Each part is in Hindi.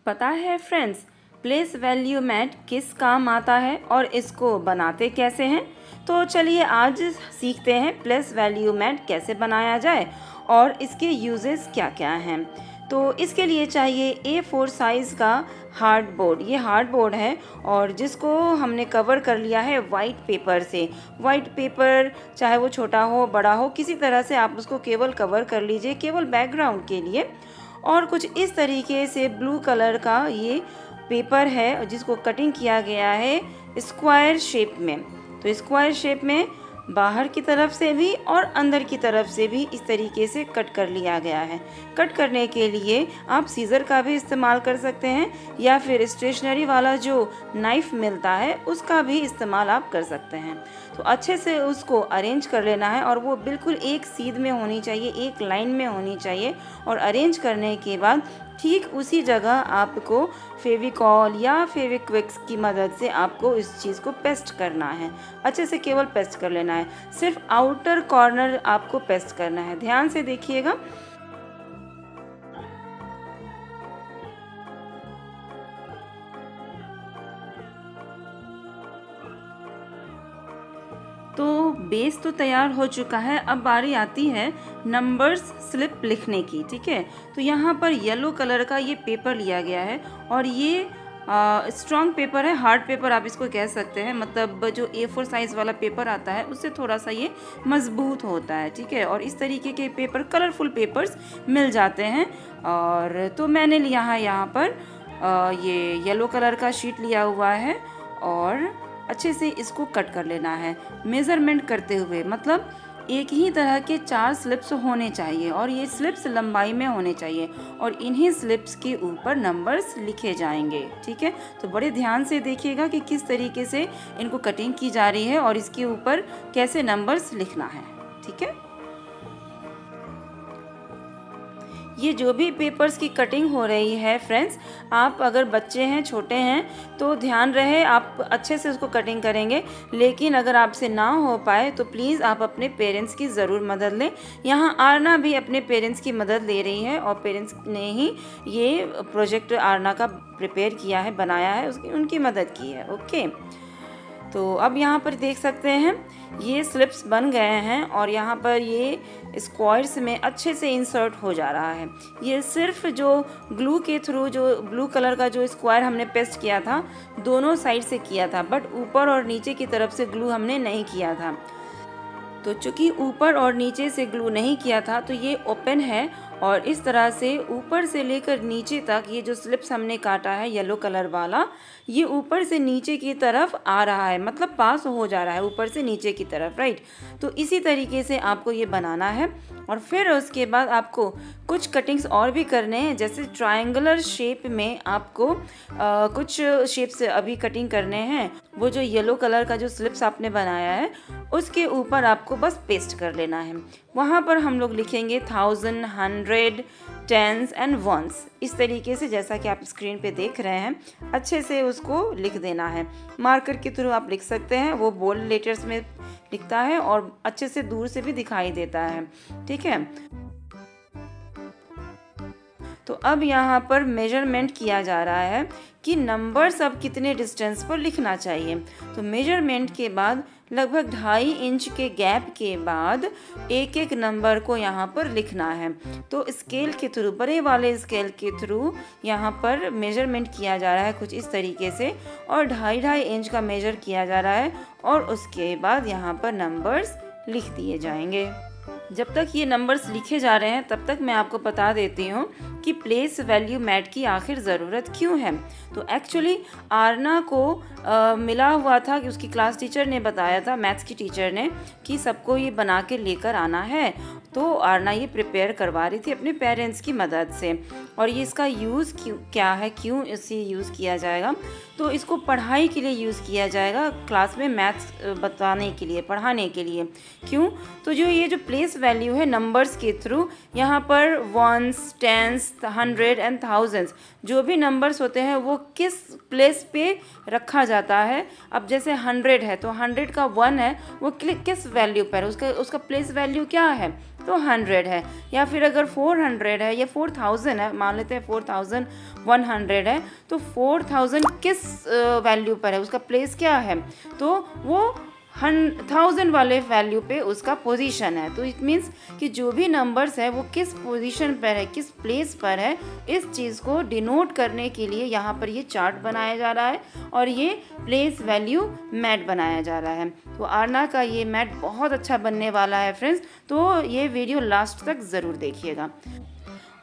पता है फ्रेंड्स, प्लेस वैल्यू मैट किस काम आता है और इसको बनाते कैसे हैं? तो चलिए आज सीखते हैं प्लेस वैल्यू मैट कैसे बनाया जाए और इसके यूजेस क्या क्या हैं। तो इसके लिए चाहिए A4 साइज़ का हार्ड बोर्ड। ये हार्ड बोर्ड है और जिसको हमने कवर कर लिया है वाइट पेपर से। वाइट पेपर चाहे वो छोटा हो बड़ा हो, किसी तरह से आप उसको केवल कवर कर लीजिए, केवल बैकग्राउंड के लिए। और कुछ इस तरीके से ब्लू कलर का ये पेपर है जिसको कटिंग किया गया है स्क्वायर शेप में। तो स्क्वायर शेप में बाहर की तरफ से भी और अंदर की तरफ से भी इस तरीके से कट कर लिया गया है। कट करने के लिए आप सीज़र का भी इस्तेमाल कर सकते हैं या फिर स्टेशनरी वाला जो नाइफ़ मिलता है उसका भी इस्तेमाल आप कर सकते हैं। तो अच्छे से उसको अरेंज कर लेना है और वो बिल्कुल एक सीध में होनी चाहिए, एक लाइन में होनी चाहिए। और अरेंज करने के बाद ठीक उसी जगह आपको फेविकॉल या फेविक्विक की मदद से आपको इस चीज़ को पेस्ट करना है। अच्छे से केवल पेस्ट कर लेना है, सिर्फ आउटर कॉर्नर आपको पेस्ट करना है। ध्यान से देखिएगा। तो बेस तो तैयार हो चुका है, अब बारी आती है नंबर्स स्लिप लिखने की। ठीक है, तो यहाँ पर येलो कलर का ये पेपर लिया गया है और ये स्ट्रॉन्ग पेपर है, हार्ड पेपर आप इसको कह सकते हैं। मतलब जो A4 साइज़ वाला पेपर आता है उससे थोड़ा सा ये मजबूत होता है। ठीक है, और इस तरीके के पेपर, कलरफुल पेपर्स मिल जाते हैं। और तो मैंने लिया है यहाँ पर ये येलो कलर का शीट लिया हुआ है और अच्छे से इसको कट कर लेना है मेज़रमेंट करते हुए। मतलब एक ही तरह के 4 स्लिप्स होने चाहिए और ये स्लिप्स लंबाई में होने चाहिए और इन्हीं स्लिप्स के ऊपर नंबर्स लिखे जाएंगे। ठीक है, तो बड़े ध्यान से देखिएगा कि किस तरीके से इनको कटिंग की जा रही है और इसके ऊपर कैसे नंबर्स लिखना है। ठीक है, ये जो भी पेपर्स की कटिंग हो रही है फ्रेंड्स, आप अगर बच्चे हैं, छोटे हैं तो ध्यान रहे आप अच्छे से उसको कटिंग करेंगे। लेकिन अगर आपसे ना हो पाए तो प्लीज़ आप अपने पेरेंट्स की ज़रूर मदद लें। यहाँ आरना भी अपने पेरेंट्स की मदद ले रही है और पेरेंट्स ने ही ये प्रोजेक्ट आरना का प्रिपेयर किया है, बनाया है, उनकी मदद की है। ओके, तो अब यहाँ पर देख सकते हैं ये स्लिप्स बन गए हैं और यहाँ पर ये स्क्वायर्स में अच्छे से इंसर्ट हो जा रहा है। ये सिर्फ जो ग्लू के थ्रू, जो ब्लू कलर का जो स्क्वायर हमने पेस्ट किया था दोनों साइड से किया था, बट ऊपर और नीचे की तरफ से ग्लू हमने नहीं किया था। तो चूँकि ऊपर और नीचे से ग्लू नहीं किया था तो ये ओपन है और इस तरह से ऊपर से लेकर नीचे तक ये जो स्लिप्स हमने काटा है येलो कलर वाला, ये ऊपर से नीचे की तरफ आ रहा है, मतलब पास हो जा रहा है ऊपर से नीचे की तरफ। राइट, तो इसी तरीके से आपको ये बनाना है। और फिर उसके बाद आपको कुछ कटिंग्स और भी करने हैं, जैसे ट्रायंगुलर शेप में आपको कुछ शेप्स अभी कटिंग करने हैं। वो जो येलो कलर का जो स्लिप्स आपने बनाया है उसके ऊपर आपको बस पेस्ट कर लेना है। वहाँ पर हम लोग लिखेंगे 1000, 100, टेंस एंड वंस, इस तरीके से जैसा कि आप स्क्रीन पे देख रहे हैं। अच्छे से उसको लिख देना है, मार्कर के थ्रू आप लिख सकते हैं, वो बोल्ड लेटर्स में लिखता है और अच्छे से दूर से भी दिखाई देता है। ठीक है, तो अब यहाँ पर मेजरमेंट किया जा रहा है कि नंबर्स अब कितने डिस्टेंस पर लिखना चाहिए। तो मेजरमेंट के बाद लगभग 2.5 इंच के गैप के बाद एक एक नंबर को यहाँ पर लिखना है। तो स्केल के थ्रू, बड़े वाले स्केल के थ्रू यहाँ पर मेजरमेंट किया जा रहा है कुछ इस तरीके से और 2.5 इंच का मेजर किया जा रहा है और उसके बाद यहाँ पर नंबर्स लिख दिए जाएंगे। जब तक ये नंबर्स लिखे जा रहे हैं तब तक मैं आपको बता देती हूँ कि प्लेस वैल्यू मैट की आखिर ज़रूरत क्यों है। तो एक्चुअली आरना को मिला हुआ था कि उसकी क्लास टीचर ने बताया था, मैथ्स की टीचर ने, कि सबको ये बना के लेकर आना है। तो आरना ये प्रिपेयर करवा रही थी अपने पेरेंट्स की मदद से। और ये इसका यूज़ क्या है, क्यों इसे यूज़ किया जाएगा, तो इसको पढ़ाई के लिए यूज़ किया जाएगा, क्लास में मैथ्स बताने के लिए, पढ़ाने के लिए। क्यों, तो जो ये जो प्लेस वैल्यू है नंबर्स के थ्रू, यहाँ पर वंस, टेंस, 100 एंड थाउजेंड्स जो भी नंबर्स होते हैं वो किस प्लेस पे रखा जाता है। अब जैसे 100 है तो 100 का 1 है, वो किस वैल्यू पर, उसका प्लेस वैल्यू क्या है, तो 100 है, या फिर अगर 400 है या 4000 है, मान लेते हैं 4100 है, तो 4000 किस वैल्यू पर है, उसका प्लेस क्या है, तो वो 1000 वाले वैल्यू पे उसका पोजीशन है। तो इट मीन्स कि जो भी नंबर्स है वो किस पोजीशन पर है, किस प्लेस पर है, इस चीज़ को डिनोट करने के लिए यहाँ पर ये चार्ट बनाया जा रहा है और ये प्लेस वैल्यू मैट बनाया जा रहा है। तो आरना का ये मैट बहुत अच्छा बनने वाला है फ्रेंड्स, तो ये वीडियो लास्ट तक ज़रूर देखिएगा।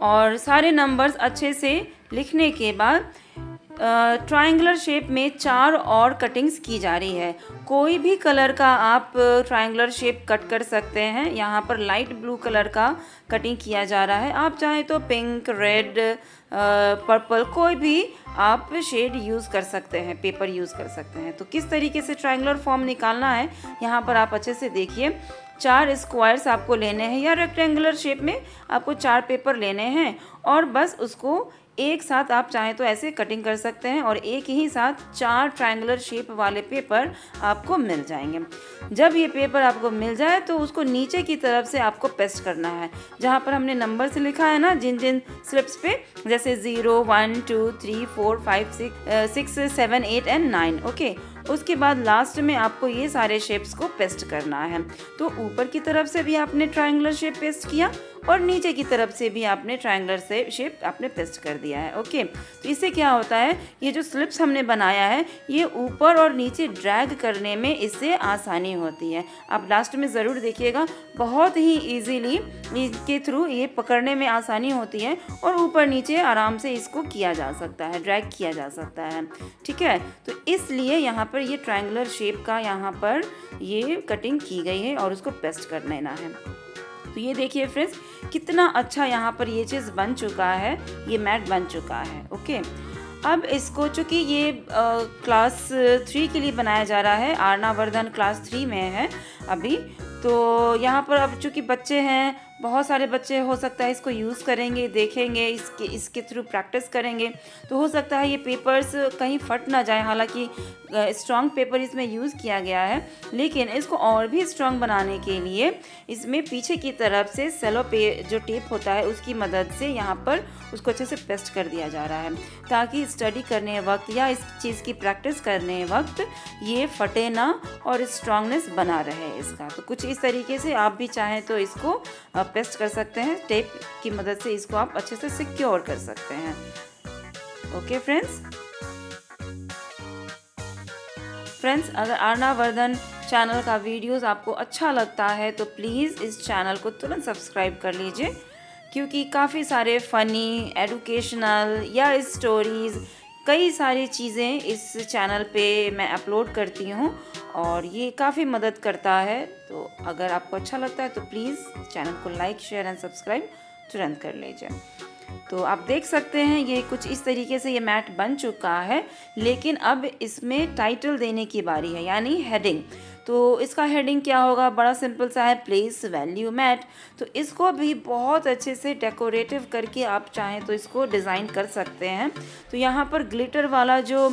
और सारे नंबर्स अच्छे से लिखने के बाद ट्रायंगुलर शेप में 4 और कटिंग्स की जा रही है। कोई भी कलर का आप ट्रायंगुलर शेप कट कर सकते हैं। यहाँ पर लाइट ब्लू कलर का कटिंग किया जा रहा है। आप चाहे तो पिंक, रेड, पर्पल, कोई भी आप शेड यूज़ कर सकते हैं, पेपर यूज़ कर सकते हैं। तो किस तरीके से ट्रायंगुलर फॉर्म निकालना है यहाँ पर आप अच्छे से देखिए। 4 स्क्वायर्स आपको लेने हैं या रेक्टेंगुलर शेप में आपको 4 पेपर लेने हैं और बस उसको एक साथ आप चाहें तो ऐसे कटिंग कर सकते हैं और एक ही साथ 4 ट्रायंगुलर शेप वाले पेपर आपको मिल जाएंगे। जब ये पेपर आपको मिल जाए तो उसको नीचे की तरफ से आपको पेस्ट करना है, जहाँ पर हमने नंबर से लिखा है ना, जिन जिन स्लिप्स पे, जैसे 0, 1, 2, 3, 4, 5, 6, 7, 8 एंड 9। ओके, उसके बाद लास्ट में आपको ये सारे शेप्स को पेस्ट करना है। तो ऊपर की तरफ से भी आपने ट्रायंगुलर शेप पेस्ट किया और नीचे की तरफ से भी आपने ट्रायंगुलर से शेप आपने पेस्ट कर दिया है। ओके, तो इससे क्या होता है, ये जो स्लिप्स हमने बनाया है ये ऊपर और नीचे ड्रैग करने में इससे आसानी होती है। आप लास्ट में ज़रूर देखिएगा, बहुत ही इजीली इसके थ्रू ये पकड़ने में आसानी होती है और ऊपर नीचे आराम से इसको किया जा सकता है, ड्रैग किया जा सकता है। ठीक है, तो इसलिए यहाँ पर ये ट्रायंगुलर शेप का यहाँ पर ये कटिंग की गई है और उसको पेस्ट कर लेना है। तो ये देखिए फ्रेंड्स, कितना अच्छा यहाँ पर ये चीज़ बन चुका है, ये मैट बन चुका है। ओके, अब इसको चूँकि ये क्लास 3 के लिए बनाया जा रहा है, आरना वर्धन क्लास 3 में है अभी, तो यहाँ पर अब चूँकि बच्चे हैं, बहुत सारे बच्चे हो सकता है इसको यूज़ करेंगे, देखेंगे, इसके थ्रू प्रैक्टिस करेंगे, तो हो सकता है ये पेपर्स कहीं फट ना जाए। हालांकि स्ट्रॉन्ग पेपर इसमें यूज़ किया गया है, लेकिन इसको और भी स्ट्रॉन्ग बनाने के लिए इसमें पीछे की तरफ से सेलो जो टेप होता है उसकी मदद से यहाँ पर उसको अच्छे से पेस्ट कर दिया जा रहा है, ताकि स्टडी करने वक्त या इस चीज़ की प्रैक्टिस करने वक्त ये फटे ना और स्ट्रॉन्गनेस बना रहे इसका। तो कुछ इस तरीके से आप भी चाहें तो इसको पेस्ट कर सकते हैं, टेप की मदद से इसको आप अच्छे से सिक्योर कर सकते हैं। ओके फ्रेंड्स, अगर आरना वर्धन चैनल का वीडियोस आपको अच्छा लगता है तो प्लीज़ इस चैनल को तुरंत सब्सक्राइब कर लीजिए, क्योंकि काफ़ी सारे फ़नी, एजुकेशनल या स्टोरीज़, कई सारी चीज़ें इस चैनल पे मैं अपलोड करती हूँ और ये काफ़ी मदद करता है। तो अगर आपको अच्छा लगता है तो प्लीज़ चैनल को लाइक, शेयर एंड सब्सक्राइब तुरंत कर लीजिए। तो आप देख सकते हैं ये कुछ इस तरीके से ये मैट बन चुका है, लेकिन अब इसमें टाइटल देने की बारी है, यानी हेडिंग। तो इसका हेडिंग क्या होगा, बड़ा सिंपल सा है, प्लेस वैल्यू मैट। तो इसको भी बहुत अच्छे से डेकोरेटिव करके आप चाहें तो इसको डिज़ाइन कर सकते हैं। तो यहाँ पर ग्लिटर वाला जो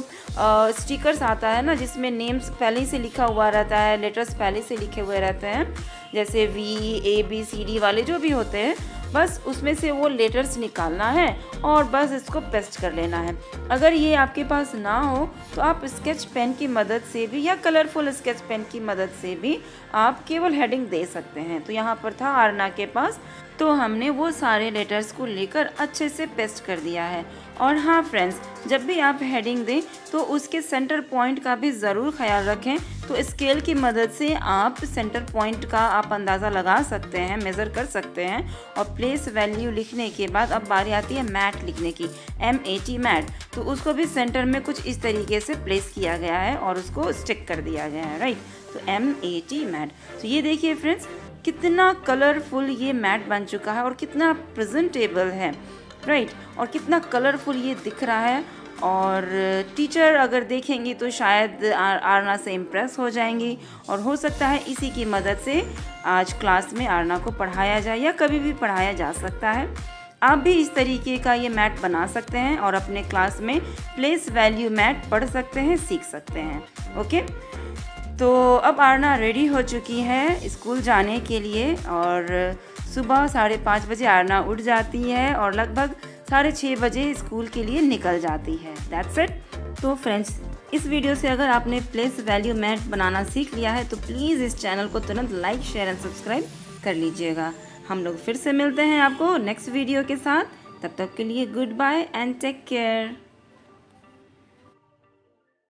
स्टिकर्स आता है ना, जिसमें नेम्स पहले से लिखा हुआ रहता है, लेटर्स पहले से लिखे हुए रहते हैं, जैसे VABCD वाले जो भी होते हैं, बस उसमें से वो लेटर्स निकालना है और बस इसको पेस्ट कर लेना है। अगर ये आपके पास ना हो तो आप स्केच पेन की मदद से भी या कलरफुल स्केच पेन की मदद से भी आप केवल हेडिंग दे सकते हैं। तो यहाँ पर था आरना के पास, तो हमने वो सारे लेटर्स को लेकर अच्छे से पेस्ट कर दिया है। और हाँ फ्रेंड्स, जब भी आप हेडिंग दें तो उसके सेंटर पॉइंट का भी ज़रूर ख्याल रखें। तो स्केल की मदद से आप सेंटर पॉइंट का आप अंदाज़ा लगा सकते हैं, मेज़र कर सकते हैं। और प्लेस वैल्यू लिखने के बाद अब बारी आती है मैट लिखने की, MAT मैट। तो उसको भी सेंटर में कुछ इस तरीके से प्लेस किया गया है और उसको स्टिक कर दिया गया है, राइट। तो MAT मैट। तो ये देखिए फ्रेंड्स, कितना कलरफुल ये मैट बन चुका है और कितना प्रेजेंटेबल है, राइट। और कितना कलरफुल ये दिख रहा है। और टीचर अगर देखेंगी तो शायद आरना से इम्प्रेस हो जाएंगी और हो सकता है इसी की मदद से आज क्लास में आरना को पढ़ाया जाए या कभी भी पढ़ाया जा सकता है। आप भी इस तरीके का ये मैट बना सकते हैं और अपने क्लास में प्लेस वैल्यू मैट पढ़ सकते हैं, सीख सकते हैं। ओके, तो अब आरना रेडी हो चुकी है स्कूल जाने के लिए और सुबह 5:30 बजे आरना उठ जाती है और लगभग 6:30 बजे स्कूल के लिए निकल जाती है। That's it. तो फ्रेंड्स, इस वीडियो से अगर आपने प्लेस वैल्यू मैथ बनाना सीख लिया है तो प्लीज़ इस चैनल को तुरंत लाइक, शेयर एंड सब्सक्राइब कर लीजिएगा। हम लोग फिर से मिलते हैं आपको नेक्स्ट वीडियो के साथ। तब तक के लिए goodbye and take care.